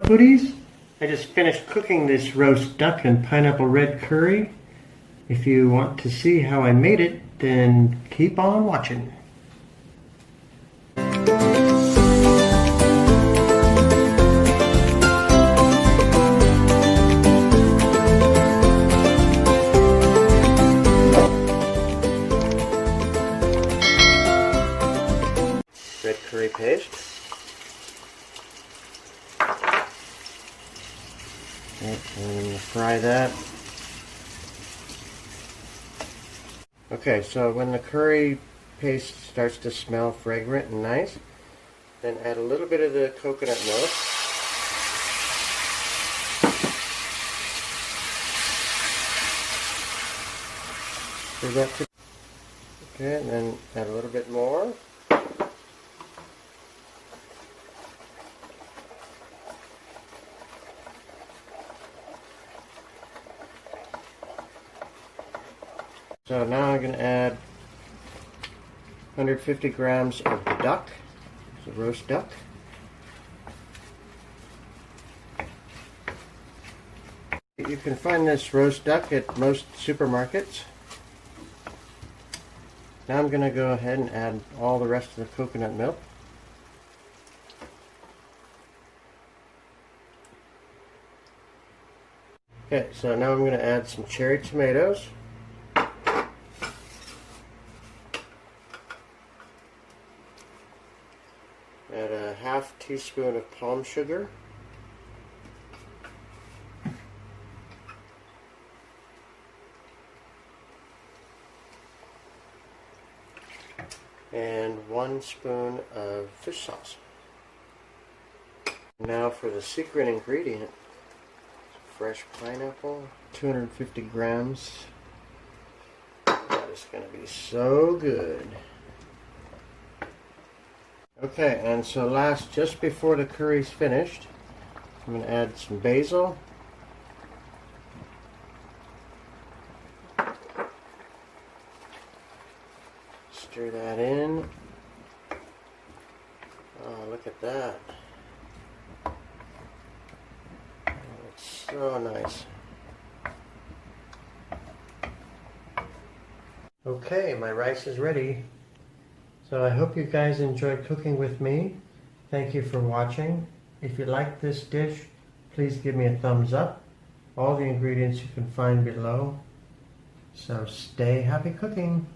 Foodies, I just finished cooking this roast duck and pineapple red curry. If you want to see how I made it, then keep on watching. Red curry paste. Okay, and fry that. Okay, so when the curry paste starts to smell fragrant and nice, then add a little bit of the coconut milk. Stir that to, okay, and then add a little bit more. So now I'm going to add 150 grams of duck, so roast duck. You can find this roast duck at most supermarkets. Now I'm going to go ahead and add all the rest of the coconut milk. Okay, so now I'm going to add some cherry tomatoes. Add a half teaspoon of palm sugar. And 1 spoon of fish sauce. Now for the secret ingredient, fresh pineapple, 250 grams. That is going to be so good. Okay, and so last, just before the curry's finished, I'm going to add some basil. Stir that in. Oh, look at that. Oh, it's so nice. Okay, my rice is ready. So I hope you guys enjoyed cooking with me. Thank you for watching. If you like this dish, please give me a thumbs up. All the ingredients you can find below. So stay happy cooking.